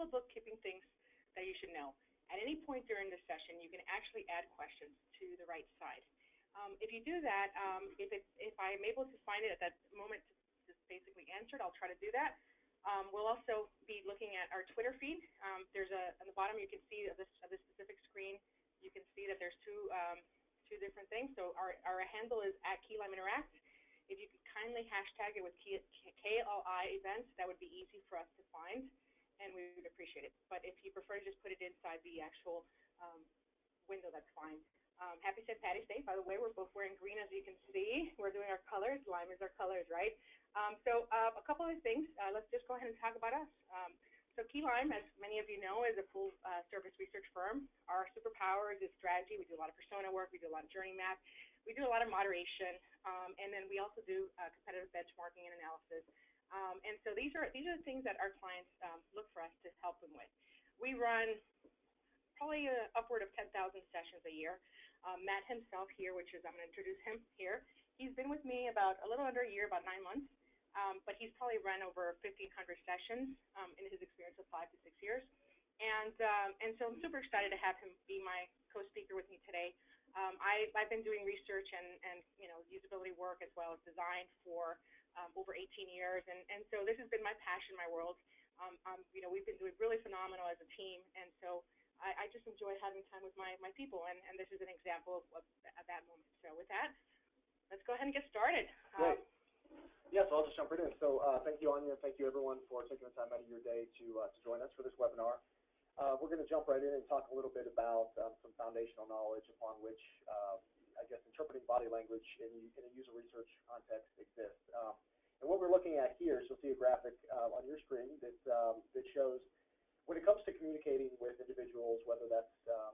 bookkeeping things that you should know. At any point during the session, you can actually add questions to the right side. If you do that, if I'm able to find it at that moment to just basically answer it, I'll try to do that. We'll also be looking at our Twitter feed. There's on the bottom you can see of this specific screen, you can see that there's two different things. So our handle is @KeyLimeInteract. If you could kindly hashtag it with KLI events, that would be easy for us to find, and we would appreciate it. But if you prefer to just put it inside the actual window, that's fine. Happy St. Patty's Day. By the way, we're both wearing green, as you can see. We're doing our colors. Lime is our colors, right? So a couple of things. Let's just go ahead and talk about us. So Key Lime, as many of you know, is a full-service research firm. Our superpower is strategy. We do a lot of persona work. We do a lot of journey map. We do a lot of moderation, and then we also do competitive benchmarking and analysis. And so these are the things that our clients look for us to help them with. We run probably upward of 10,000 sessions a year. Matt himself here, which is, I'm going to introduce him here, he's been with me about a little under a year, about 9 months, but he's probably run over 1,500 sessions in his experience of 5 to 6 years. And so I'm super excited to have him be my co-speaker with me today. I've been doing research and usability work as well as design for over 18 years, and so this has been my passion, my world. We've been doing really phenomenal as a team, and so I just enjoy having time with my people, and this is an example of that moment. So with that, let's go ahead and get started. Great. Yeah, so I'll just jump right in. So thank you, Ania, and thank you, everyone, for taking the time out of your day to join us for this webinar. We're going to jump right in and talk a little bit about some foundational knowledge upon which, I guess, interpreting body language in a user research context exists. And what we're looking at here is you'll see a graphic on your screen that shows when it comes to communicating with individuals, whether that's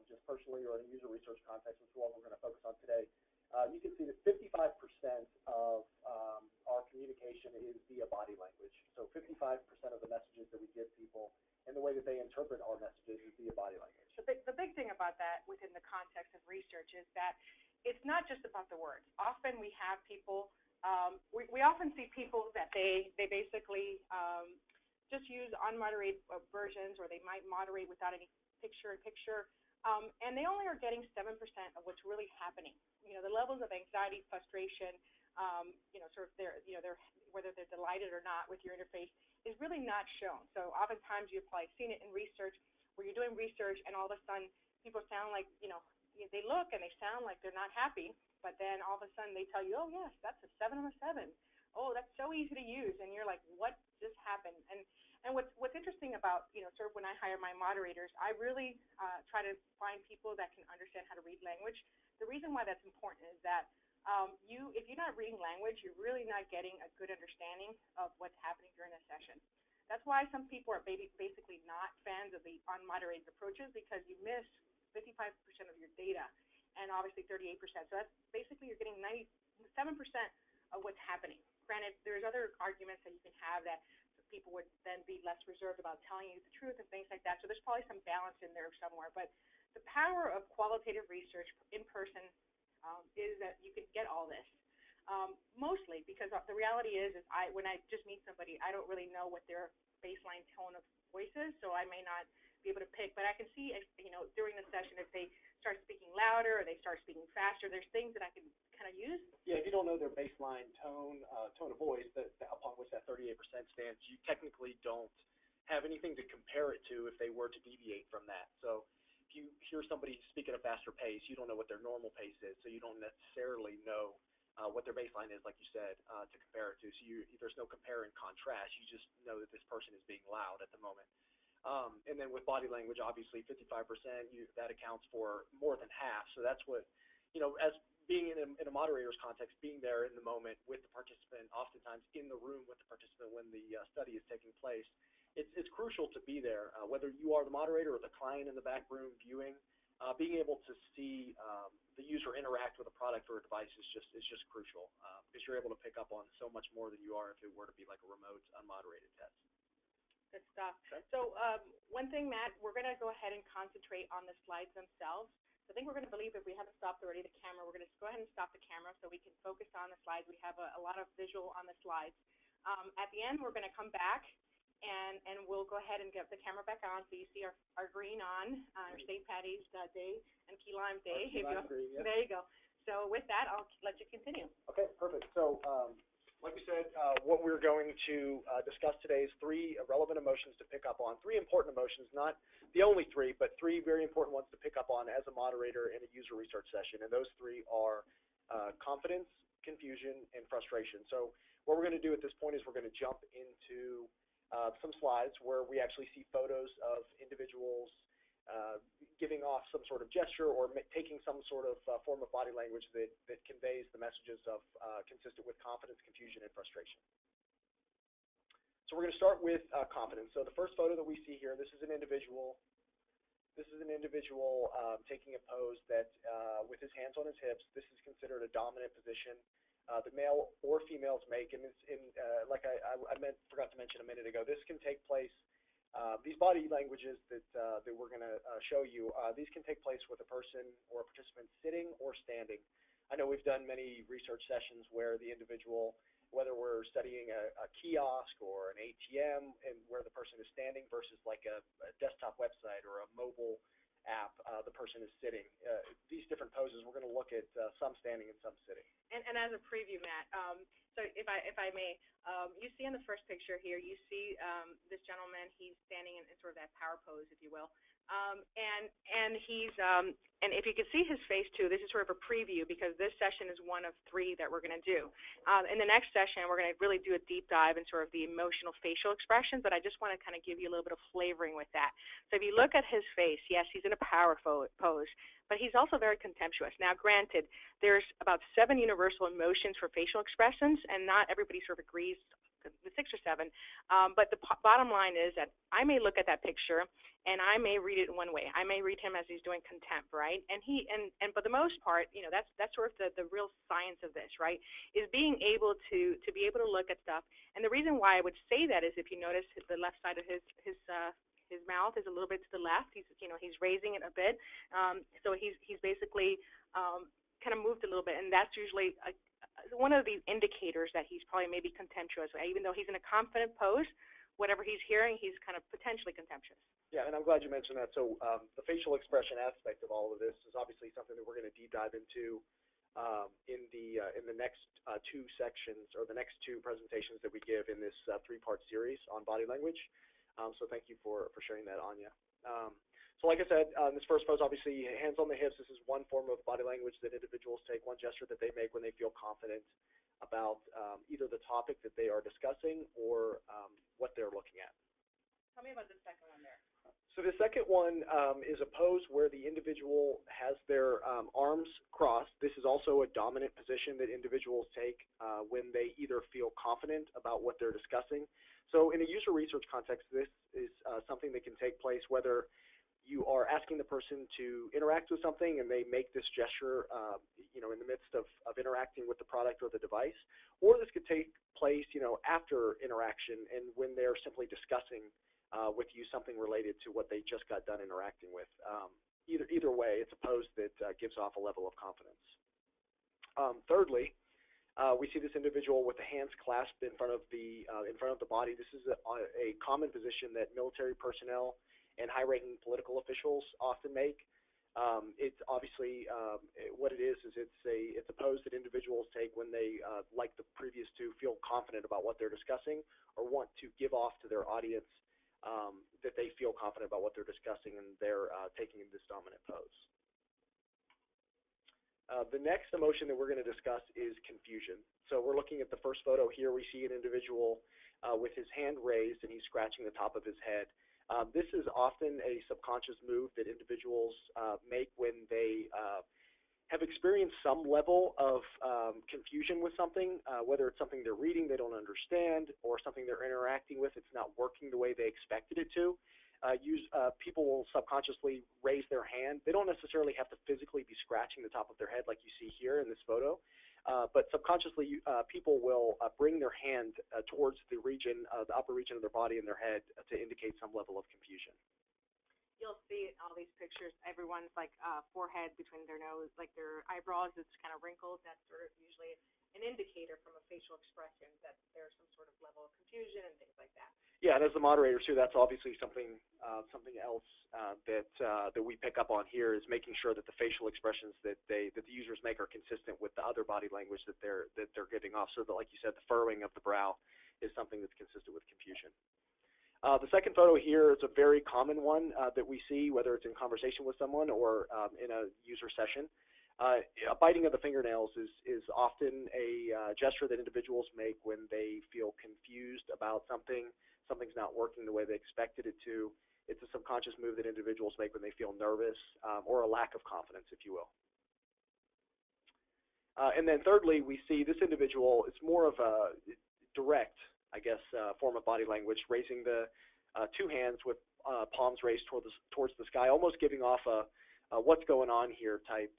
just personally or in a user research context, which is what we're going to focus on today, you can see that 55% of our communication is via body language. So 55% of the messages that we give people and the way that they interpret our messages is via body language. The big thing about that within the context of research is that it's not just about the words. Often we have people, we often see people that they basically just use unmoderated versions, or they might moderate without any picture-in-picture, and they only are getting 7% of what's really happening. The levels of anxiety, frustration, sort of whether they're delighted or not with your interface is really not shown. So oftentimes you've probably seen it in research where you're doing research and all of a sudden people sound like, they look and they sound like they're not happy, but then all of a sudden they tell you, oh yes, that's a 7 on a 7. Oh, that's so easy to use, and you're like, what just happened? And what's interesting about, sort of when I hire my moderators, I really try to find people that can understand how to read language. The reason why that's important is that if you're not reading language, you're really not getting a good understanding of what's happening during a session. That's why some people are basically not fans of the unmoderated approaches, because you miss 55% of your data and obviously 38%. So that's basically you're getting 97% of what's happening. Granted, there's other arguments that you can have that people would then be less reserved about telling you the truth and things like that. So there's probably some balance in there somewhere. But the power of qualitative research in person is that you can get all this. Mostly because the reality is when I just meet somebody, I don't really know what their baseline tone of voice is, so I may not be able to pick. But I can see, during the session, if they start speaking louder or they start speaking faster, there's things that I can kind of use. Yeah, if you don't know their baseline tone of voice upon which that 38% stands, you technically don't have anything to compare it to if they were to deviate from that. So if you hear somebody speak at a faster pace, you don't know what their normal pace is, so you don't necessarily know what their baseline is, like you said, to compare it to. So there's no compare and contrast. You just know that this person is being loud at the moment. And then with body language, obviously 55%, that accounts for more than half. So that's what, as being in a moderator's context, being there in the moment with the participant, oftentimes in the room with the participant when the study is taking place, it's crucial to be there, whether you are the moderator or the client in the back room viewing. Being able to see the user interact with a product or a device is just crucial, because you're able to pick up on so much more than you are if it were to be like a remote unmoderated test. Good stuff. Okay. So one thing, Matt, we're going to go ahead and concentrate on the slides themselves. So I think we're going to believe if we haven't stopped already the camera, we're going to go ahead and stop the camera so we can focus on the slides. We have a lot of visual on the slides. At the end, we're going to come back and we'll go ahead and get the camera back on so you see our green on, our St. Patty's Day and Key Lime Day. Key lime green, yeah. There you go. So with that, I'll let you continue. Okay, perfect. So like we said, what we're going to discuss today is 3 relevant emotions to pick up on, 3 important emotions, not the only 3, but 3 very important ones to pick up on as a moderator in a user research session, and those 3 are confidence, confusion, and frustration. So what we're going to do at this point is we're going to jump into some slides where we actually see photos of individuals giving off some sort of gesture or taking some sort of form of body language that conveys the messages of consistent with confidence, confusion, and frustration. So we're going to start with confidence. So the first photo that we see here, this is an individual. This is an individual taking a pose that, with his hands on his hips, this is considered a dominant position that male or females make, and it's like I forgot to mention a minute ago, this can take place. These body languages that we're going to show you, these can take place with a person or a participant sitting or standing. I know we've done many research sessions where the individual, whether we're studying a kiosk or an ATM, and where the person is standing versus like a desktop website or a mobile app, the person is sitting. These different poses, we're going to look at some standing and some sitting. And as a preview, Matt, so if I may, you see in the first picture here, you see this gentleman. He's standing in sort of that power pose, if you will, and he's and if you can see his face too, this is sort of a preview because this session is one of 3 that we're going to do. In the next session, we're going to really do a deep dive in sort of the emotional facial expressions, but I just want to kind of give you a little bit of flavoring with that. So if you look at his face, yes, he's in a power pose, but he's also very contemptuous. Now, granted, there's about 7 universal emotions for facial expressions, and not everybody sort of agrees with 6 or 7. But the bottom line is that I may look at that picture and I may read it in one way. I may read him as he's doing contempt, right? And for the most part, you know, that's sort of the real science of this, right? Is being able to be able to look at stuff. And the reason why I would say that is if you notice the left side of his mouth is a little bit to the left. He's raising it a bit. So he's basically kind of moved a little bit, and that's usually one of the indicators that he's probably maybe contemptuous. Even though he's in a confident pose, whatever he's hearing, he's kind of potentially contemptuous. Yeah, and I'm glad you mentioned that. So the facial expression aspect of all of this is obviously something that we're going to deep dive into in the next 2 sections, or the next 2 presentations that we give in this 3-part series on body language. So thank you for sharing that, Ania. So like I said, this first pose, obviously, hands on the hips. This is one form of body language that individuals take, one gesture that they make when they feel confident about either the topic that they are discussing or what they're looking at. Tell me about the second one there. So the second one is a pose where the individual has their arms crossed. This is also a dominant position that individuals take when they either feel confident about what they're discussing. So in a user research context, this is something that can take place whether you are asking the person to interact with something and they make this gesture in the midst of interacting with the product or the device, or this could take place after interaction and when they're simply discussing with you something related to what they just got done interacting with. Either way, it's a pose that gives off a level of confidence. Thirdly, we see this individual with the hands clasped in front of the body. This is a common position that military personnel and high-ranking political officials often make. It's obviously what it is it's a pose that individuals take when they, like the previous 2, feel confident about what they're discussing or want to give off to their audience that they feel confident about what they're discussing, and they're taking this dominant pose. The next emotion that we're going to discuss is confusion. So we're looking at the first photo here. We see an individual with his hand raised, and he's scratching the top of his head. This is often a subconscious move that individuals make when they have experienced some level of confusion with something, whether it's something they're reading they don't understand or something they're interacting with, it's not working the way they expected it to. People will subconsciously raise their hand. They don't necessarily have to physically be scratching the top of their head like you see here in this photo, but subconsciously people will bring their hand towards the upper region of their body and their head to indicate some level of confusion. You'll see all these pictures, everyone's like forehead between their nose, like their eyebrows, it's kind of wrinkled. That's sort of usually an indicator from a facial expression that there's some sort of level of confusion and things like that. Yeah, and as the moderator too, that's obviously something else that we pick up on here is making sure that the facial expressions that the users make are consistent with the other body language that they're giving off. So that, like you said, the furrowing of the brow is something that's consistent with confusion. The second photo here is a very common one that we see, whether it's in conversation with someone or in a user session. A biting of the fingernails is often a gesture that individuals make when they feel confused about something. Something's not working the way they expected it to. It's a subconscious move that individuals make when they feel nervous or a lack of confidence, if you will. And then thirdly, we see this individual, it's more of a direct, I guess, form of body language, raising the two hands with palms raised towards the sky, almost giving off a what's going on here type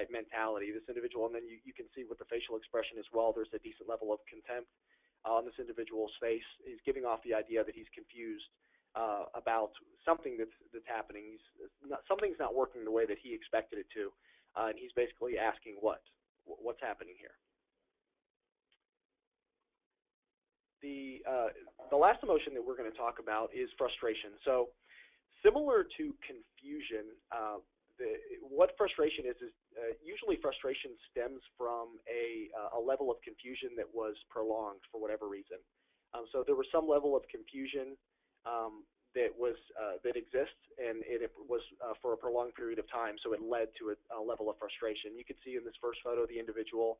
mentality. This individual, and then you can see with the facial expression as well, there's a decent level of contempt on this individual's face. He's giving off the idea that he's confused about something that's happening. Something's not working the way that he expected it to, and he's basically asking what's happening here. The last emotion that we're going to talk about is frustration. So similar to confusion, what frustration is usually frustration stems from a level of confusion that was prolonged for whatever reason. So there was some level of confusion that exists, and it was for a prolonged period of time, so it led to a level of frustration. You can see in this first photo the individual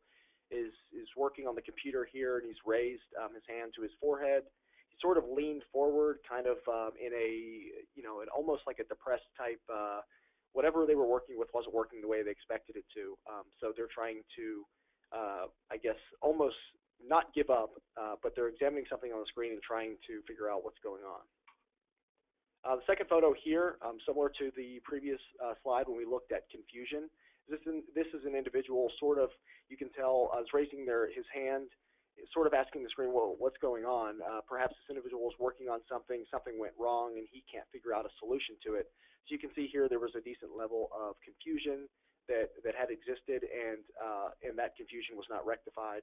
is working on the computer here, and he's raised his hand to his forehead. He sort of leaned forward, kind of in an almost like a depressed type. Whatever they were working with wasn't working the way they expected it to. So they're trying to, I guess, almost not give up, but they're examining something on the screen and trying to figure out what's going on. The second photo here, similar to the previous slide when we looked at confusion. This is an individual sort of, you can tell, is raising his hand, sort of asking the screen, well, what's going on? Perhaps this individual is working on something went wrong, and he can't figure out a solution to it. So you can see here there was a decent level of confusion that had existed, and that confusion was not rectified.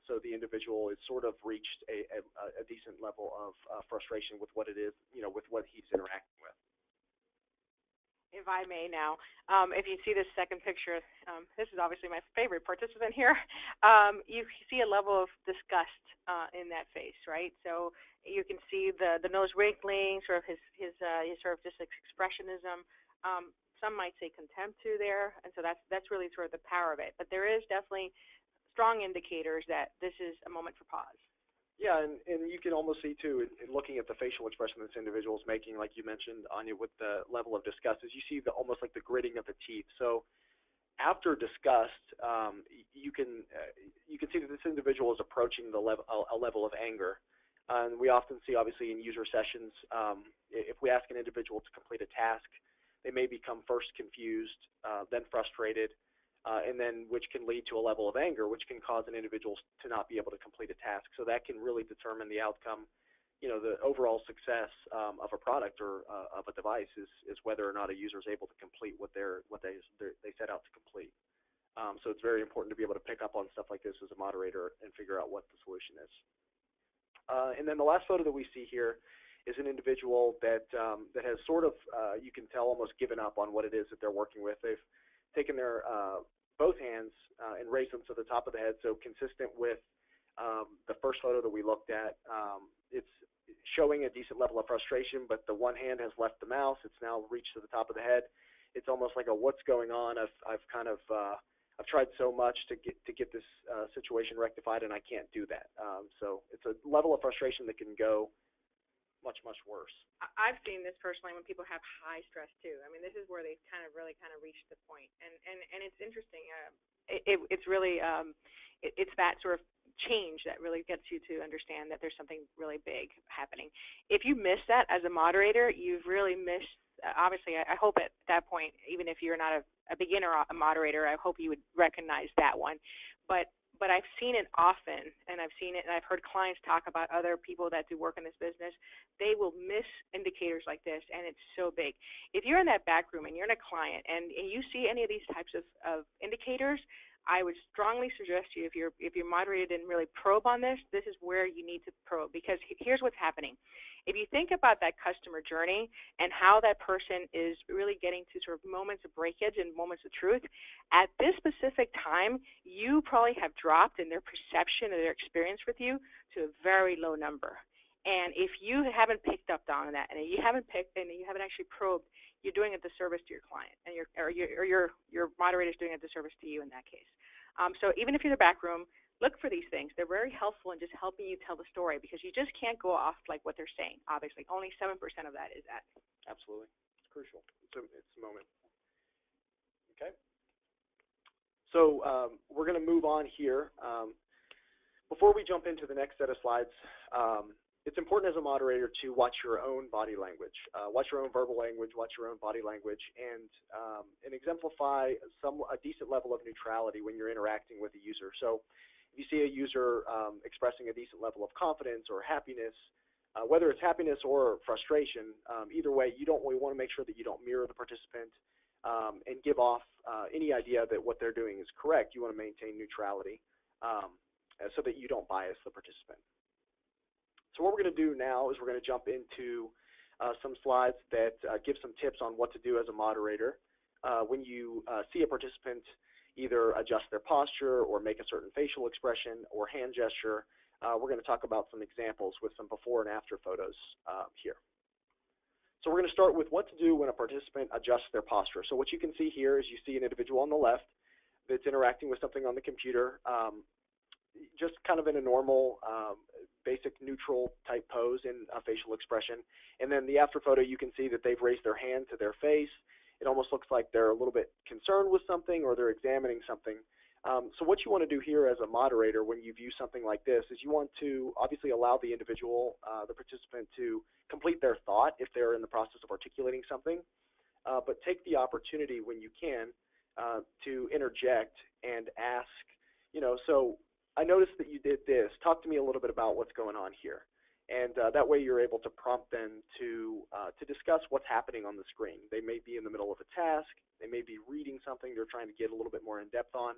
So the individual has sort of reached a decent level of frustration with what it is, with what he's interacting with. If I may now, if you see this second picture, this is obviously my favorite participant here. You see a level of disgust in that face, right? So you can see the nose wrinkling, sort of his sort of just expressionism. Some might say contempt too there, and so that's really sort of the power of it. But there is definitely strong indicators that this is a moment for pause. Yeah, and you can almost see, too, in looking at the facial expression this individual is making, like you mentioned, Ania, with the level of disgust, is you see almost like the gritting of the teeth. So after disgust, you can see that this individual is approaching a level of anger. And we often see, obviously, in user sessions, if we ask an individual to complete a task, they may become first confused, then frustrated, and then which can lead to a level of anger, which can cause an individual to not be able to complete a task. So that can really determine the outcome, the overall success of a product or of a device is whether or not a user is able to complete what they set out to complete. So it's very important to be able to pick up on stuff like this as a moderator and figure out what the solution is. And then the last photo that we see here is an individual that has sort of, you can tell, almost given up on what it is that they're working with. They've taken their both hands and raised them to the top of the head, so consistent with the first photo that we looked at. It's showing a decent level of frustration, but the one hand has left the mouse. It's now reached to the top of the head. It's almost like a what's going on? I've tried so much to get this situation rectified, and I can't do that. So it's a level of frustration that can go much worse. I've seen this personally when people have high stress too. I mean, this is where they've really reached the point, and it's interesting. It's really it's that sort of change that really gets you to understand that there's something really big happening. If you miss that as a moderator, you've really missed. Obviously, I hope at that point, even if you're not a beginner a moderator, I hope you would recognize that one. But I've seen it often, and I've seen it, and I've heard clients talk about other people that do work in this business. They will miss indicators like this, and it's so big. If you're in that back room and you're in a client and you see any of these types of indicators, I would strongly suggest you, if your moderator didn't really probe on this, this is where you need to probe, because here's what's happening. If you think about that customer journey and how that person is really getting to sort of moments of breakage and moments of truth, at this specific time, you probably have dropped in their perception of their experience with you to a very low number. And if you haven't picked up on that, and you haven't actually probed, you're doing a disservice to your client, and your moderator is doing a disservice to you in that case. So even if you're in the back room, look for these things. They're very helpful in just helping you tell the story, because you just can't go off like what they're saying. Obviously, only 7% of that is that. Absolutely, it's crucial. It's a moment. Okay. So we're going to move on here. Before we jump into the next set of slides, it's important as a moderator to watch your own body language, watch your own verbal language, watch your own body language, and exemplify a decent level of neutrality when you're interacting with a user. So if you see a user expressing a decent level of confidence or happiness, whether it's happiness or frustration, either way, we want to make sure that you don't mirror the participant and give off any idea that what they're doing is correct. You want to maintain neutrality so that you don't bias the participant. So what we're going to do now is we're going to jump into some slides that give some tips on what to do as a moderator when you see a participant either adjust their posture or make a certain facial expression or hand gesture. We're going to talk about some examples with some before and after photos here. So we're going to start with what to do when a participant adjusts their posture. So what you can see here is you see an individual on the left that's interacting with something on the computer, just kind of in a normal basic neutral type pose in a facial expression. And then the after photo, you can see that they've raised their hand to their face. It almost looks like they're a little bit concerned with something or they're examining something. So what you want to do here as a moderator when you view something like this is you want to obviously allow the individual, the participant, to complete their thought if they're in the process of articulating something, but take the opportunity when you can to interject and ask, so I noticed that you did this. Talk to me a little bit about what's going on here. And that way you're able to prompt them to discuss what's happening on the screen. They may be in the middle of a task. They may be reading something they're trying to get a little bit more in depth on.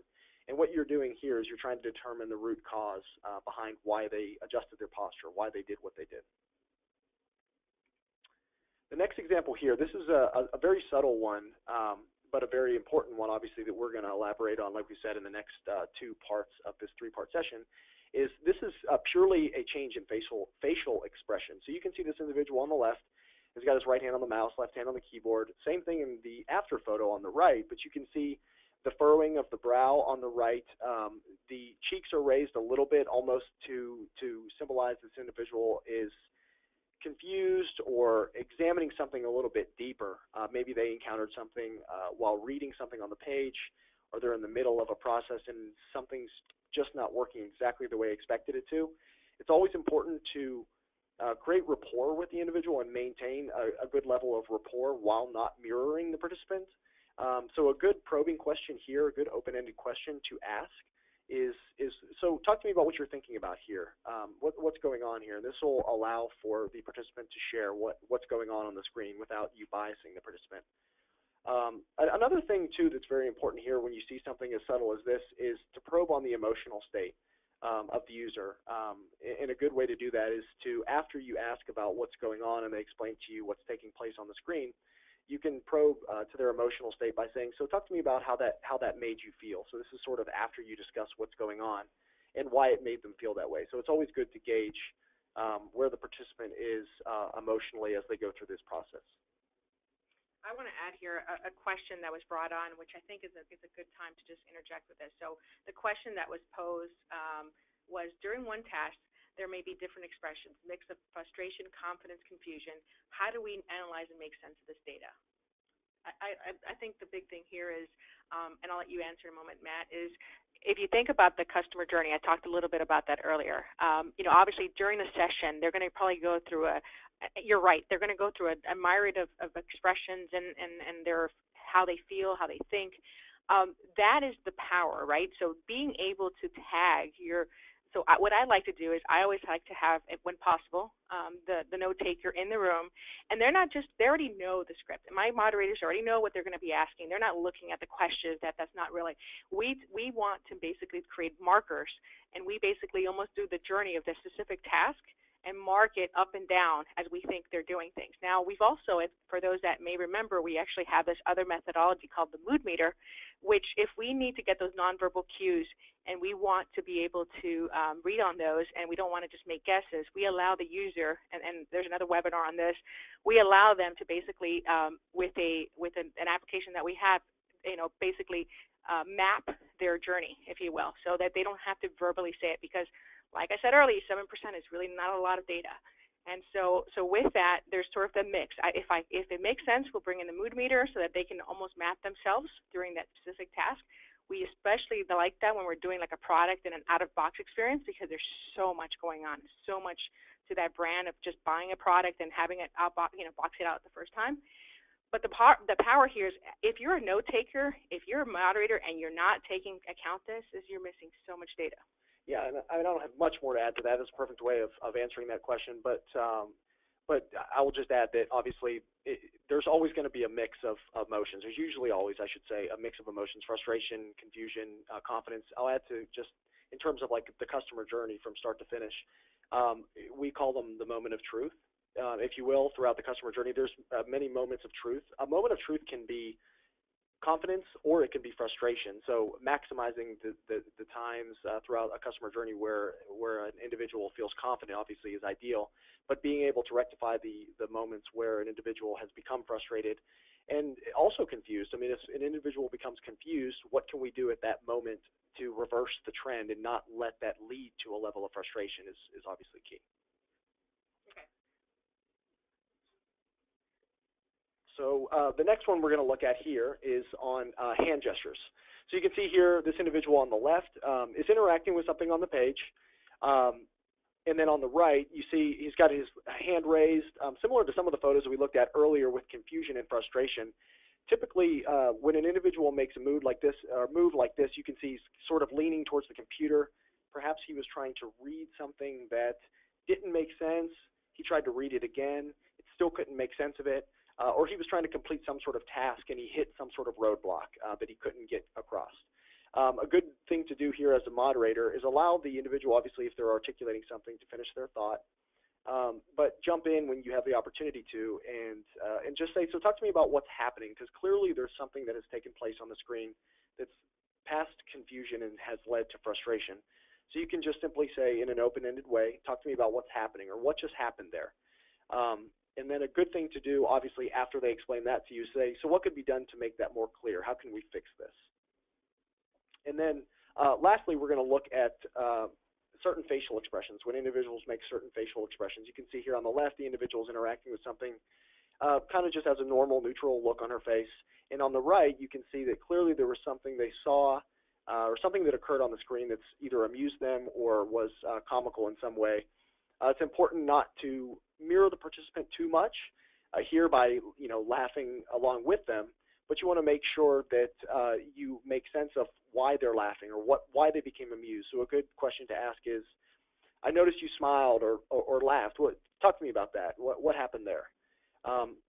And what you're doing here is you're trying to determine the root cause behind why they adjusted their posture, why they did what they did. The next example here, this is a very subtle one, but a very important one, obviously, that we're going to elaborate on, like we said, in the next 2 parts of this 3-part session. This is purely a change in facial expression. So you can see this individual on the left has got his right hand on the mouse, left hand on the keyboard. Same thing in the after photo on the right, but you can see the furrowing of the brow on the right. The cheeks are raised a little bit, almost to symbolize this individual is confused or examining something a little bit deeper. Maybe they encountered something while reading something on the page, or they're in the middle of a process and something's just not working exactly the way expected it to. It's always important to create rapport with the individual and maintain a good level of rapport while not mirroring the participant. So a good probing question here, a good open-ended question to ask is so talk to me about what you're thinking about here. What's going on here? This will allow for the participant to share what's going on the screen without you biasing the participant. Another thing, too, that's very important here when you see something as subtle as this is to probe on the emotional state of the user. And a good way to do that is to, after you ask about what's going on and they explain to you what's taking place on the screen, you can probe to their emotional state by saying, so talk to me about how that made you feel. So this is sort of after you discuss what's going on and why it made them feel that way. So it's always good to gauge where the participant is emotionally as they go through this process. I want to add here a question that was brought on, which I think is a good time to just interject with this. So the question that was posed was, during one task, there may be different expressions, mix of frustration, confidence, confusion. How do we analyze and make sense of this data? I think the big thing here is, and I'll let you answer in a moment, Matt, is if you think about the customer journey, I talked a little bit about that earlier. Obviously during the session, they're going to probably go through you're right, they're going to go through a myriad of expressions and how they feel, how they think. That is the power, right? So being able to tag your So what I like to do is I always like to have, when possible, the note taker in the room, and they already know the script. My moderators already know what they're going to be asking. They're not looking at the questions. That's not really. We want to basically create markers, and we basically almost do the journey of the specific task and mark it up and down as we think they're doing things. Now, we've also, for those that may remember, we actually have this other methodology called the mood meter, which if we need to get those nonverbal cues and we want to be able to read on those and we don't want to just make guesses, we allow the user, and there's another webinar on this, we allow them to basically, with an application that we have, basically map their journey, if you will, so that they don't have to verbally say it, because like I said earlier, 7% is really not a lot of data. And so with that, there's sort of the mix. If it makes sense, we'll bring in the mood meter so that they can almost map themselves during that specific task. We especially like that when we're doing like a product and an out-of-box experience, because there's so much going on, so much to that brand of just buying a product and having it out, box it out the first time. But the power here is, if you're a note taker, if you're a moderator and you're not taking account this, is you're missing so much data. Yeah, and I don't have much more to add to that. It's a perfect way of answering that question. But I will just add that obviously there's always going to be a mix of emotions. There's usually always, I should say, a mix of emotions: frustration, confusion, confidence. I'll add to, just in terms of like the customer journey from start to finish, we call them the moment of truth, if you will. Throughout the customer journey, there's many moments of truth. A moment of truth can be confidence, or it can be frustration. So maximizing the times throughout a customer journey where an individual feels confident obviously is ideal, but being able to rectify the moments where an individual has become frustrated and also confused. I mean, if an individual becomes confused, what can we do at that moment to reverse the trend and not let that lead to a level of frustration is obviously key. So the next one we're going to look at here is on hand gestures. So you can see here this individual on the left is interacting with something on the page. And then on the right, you see he's got his hand raised, similar to some of the photos that we looked at earlier with confusion and frustration. Typically, when an individual makes a move like this, you can see he's sort of leaning towards the computer. Perhaps he was trying to read something that didn't make sense. He tried to read it again. It still couldn't make sense of it. Or he was trying to complete some sort of task and he hit some sort of roadblock that he couldn't get across. A good thing to do here as a moderator is allow the individual, obviously if they're articulating something, to finish their thought, but jump in when you have the opportunity to and just say, so talk to me about what's happening, because clearly there's something that has taken place on the screen that's past confusion and has led to frustration. So you can just simply say in an open-ended way, talk to me about what's happening or what just happened there. And then a good thing to do, obviously, after they explain that to you, say, so what could be done to make that more clear? How can we fix this? And then lastly, we're going to look at certain facial expressions. When individuals make certain facial expressions, you can see here on the left, the individual is interacting with something kind of just has a normal, neutral look on her face. And on the right, you can see that clearly there was something they saw or something that occurred on the screen that's either amused them or was comical in some way. It's important not to mirror the participant too much here by laughing along with them, but you want to make sure that you make sense of why they're laughing or why they became amused. So a good question to ask is, I noticed you smiled or laughed. Talk to me about that. What happened there?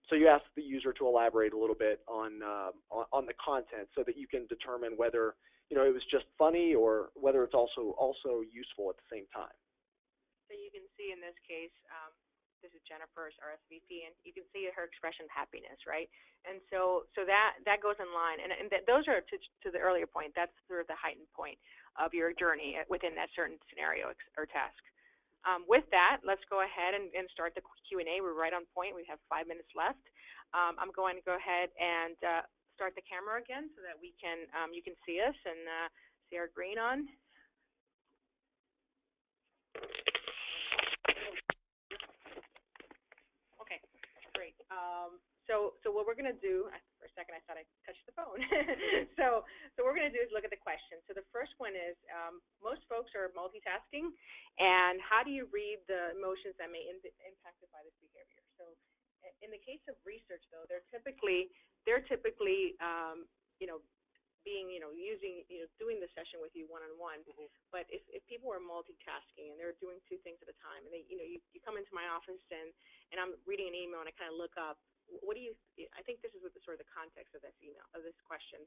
So you ask the user to elaborate a little bit on the content so that you can determine whether it was just funny or whether it's also useful at the same time. So you can see in this case, this is Jennifer's RSVP, and you can see her expression of happiness, right? And so that goes in line, and those are to the earlier point. That's sort of the heightened point of your journey within that certain scenario or task. With that, let's go ahead and start the Q&A. We're right on point. We have 5 minutes left. I'm going to go ahead and start the camera again so that we can you can see us and see our green on. Okay, great. So what we're going to do, for a second I thought I touched the phone. so what we're going to do is look at the questions. So the first one is, most folks are multitasking, and how do you read the emotions that may be impacted by this behavior? So in the case of research, though, they're typically being, doing the session with you one-on-one. But if people are multitasking and they're doing two things at a time, and they, you come into my office and I'm reading an email and I kind of look up, what do you, I think this is what the sort of the context of this email, of this question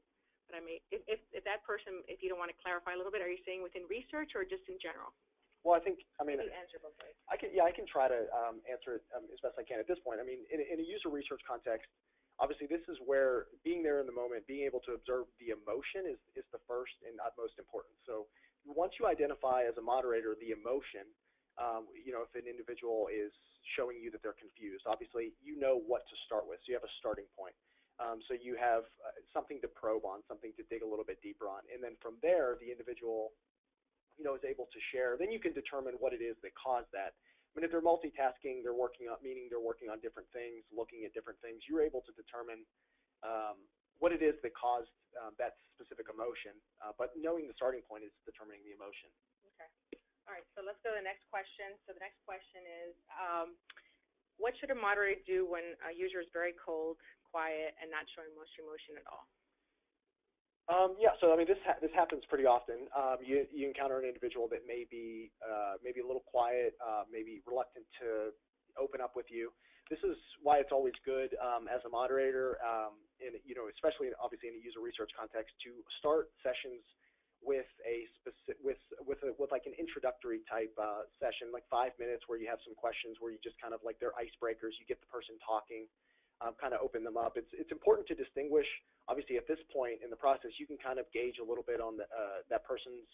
that I made. If that person, if you don't want to clarify a little bit, are you saying within research or just in general? Well, I think, you answer both ways. I can try to answer it as best I can at this point. I mean, in a user research context, obviously this is where being there in the moment, being able to observe the emotion is the first and utmost importance. So once you identify as a moderator the emotion, if an individual is showing you that they're confused, obviously you know what to start with. So you have a starting point. So you have something to probe on, something to dig a little bit deeper on. And then from there, the individual is able to share. Then you can determine what it is that caused that. I mean, if they're multitasking, they're working on different things, looking at different things, you're able to determine what it is that caused that specific emotion. But knowing the starting point is determining the emotion. Okay. All right, so let's go to the next question. So the next question is, what should a moderator do when a user is very cold, quiet, and not showing much emotion at all? So I mean, this happens pretty often. You encounter an individual that may be maybe a little quiet, maybe reluctant to open up with you. This is why it's always good as a moderator, especially obviously in a user research context, to start sessions with like an introductory type session, like 5 minutes, where you have some questions, where you just kind of like they're icebreakers. You get the person talking. Kind of open them up. It's important to distinguish. Obviously, at this point in the process, you can kind of gauge a little bit on that person's,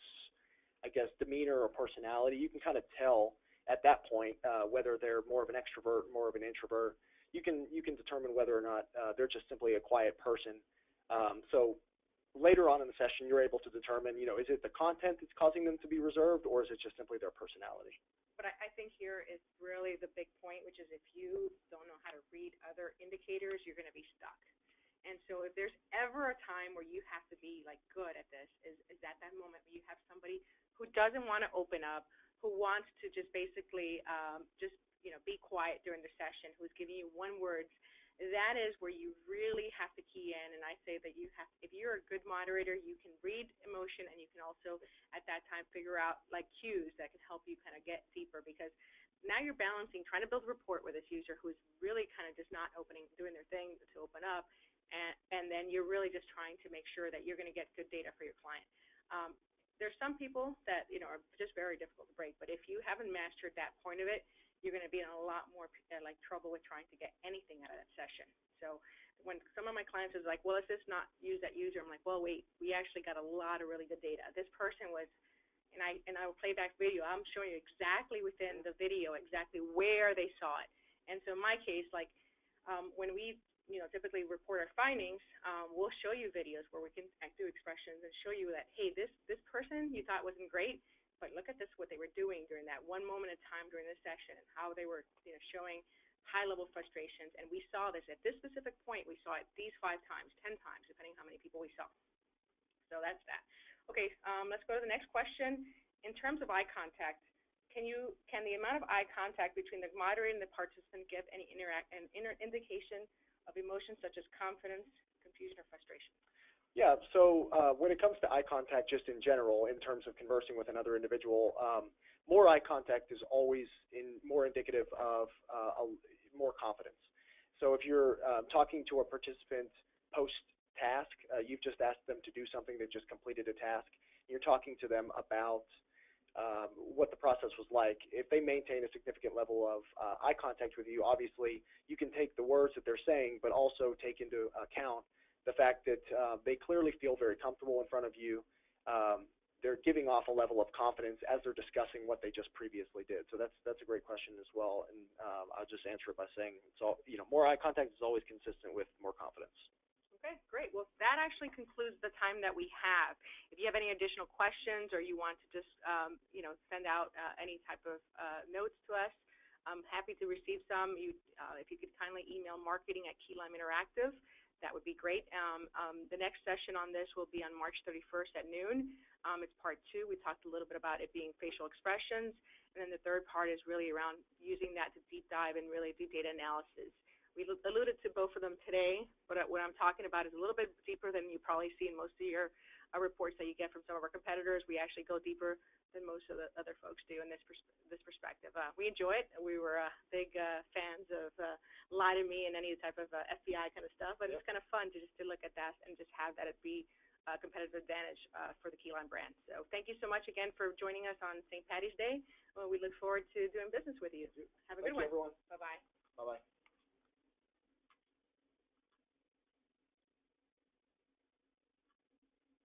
I guess, demeanor or personality. You can kind of tell at that point whether they're more of an extrovert, more of an introvert. You can determine whether or not they're just simply a quiet person. So later on in the session, you're able to determine, is it the content that's causing them to be reserved, or is it just simply their personality? But I think here is really the big point, which is if you don't know how to read other indicators, you're going to be stuck. And so if there's ever a time where you have to be like good at this, is at that moment where you have somebody who doesn't want to open up, who wants to just basically be quiet during the session, who's giving you one word. That is where you really have to key in, and I say that if you're a good moderator, you can read emotion, and you can also at that time figure out like cues that can help you kind of get deeper, because now you're balancing trying to build rapport with this user who's really kind of just not doing their thing to open up, and then you're really just trying to make sure that you're going to get good data for your client. There's some people that are just very difficult to break, but if you haven't mastered that point of it, you're going to be in a lot more trouble with trying to get anything out of that session. So when some of my clients is like, well, let's just not use that user, I'm like, well, wait, we actually got a lot of really good data. This person was, and I will play back video, I'm showing you exactly within the video exactly where they saw it. And so in my case, like when we typically report our findings, we'll show you videos where we can do expressions and show you that, hey, this person you thought wasn't great, but look at this, what they were doing during that one moment in time during this session, and how they were showing high-level frustrations. And we saw this at this specific point. We saw it these 5 times, 10 times, depending on how many people we saw. So that's that. Okay, let's go to the next question. In terms of eye contact, can the amount of eye contact between the moderator and the participant give any indication of emotions such as confidence, confusion, or frustration? Yeah, so when it comes to eye contact just in general, in terms of conversing with another individual, more eye contact is always more indicative of more confidence. So if you're talking to a participant post-task, you've just asked them to do something, they've just completed a task, you're talking to them about what the process was like. If they maintain a significant level of eye contact with you, obviously you can take the words that they're saying, but also take into account the fact that they clearly feel very comfortable in front of you. They're giving off a level of confidence as they're discussing what they just previously did. So that's a great question as well, and I'll just answer it by saying more eye contact is always consistent with more confidence. Okay, great. Well, that actually concludes the time that we have. If you have any additional questions or you want to just send out any type of notes to us, I'm happy to receive some. If you could kindly email marketing@Keylime Interactive. That would be great. The next session on this will be on March 31st at noon. It's part 2. We talked a little bit about it being facial expressions. And then the third part is really around using that to deep dive and really do data analysis. We alluded to both of them today, but what I'm talking about is a little bit deeper than you probably see in most of your reports that you get from some of our competitors. We actually go deeper than most of the other folks do in this perspective. We enjoy it. We were big fans of Lie to Me and any type of FBI kind of stuff, but it's kind of fun to just to look at that and just have that be a competitive advantage for the Keyline brand. So thank you so much again for joining us on St. Patty's Day. We look forward to doing business with you. Have a good one. Thank you, everyone. Bye-bye. Bye-bye.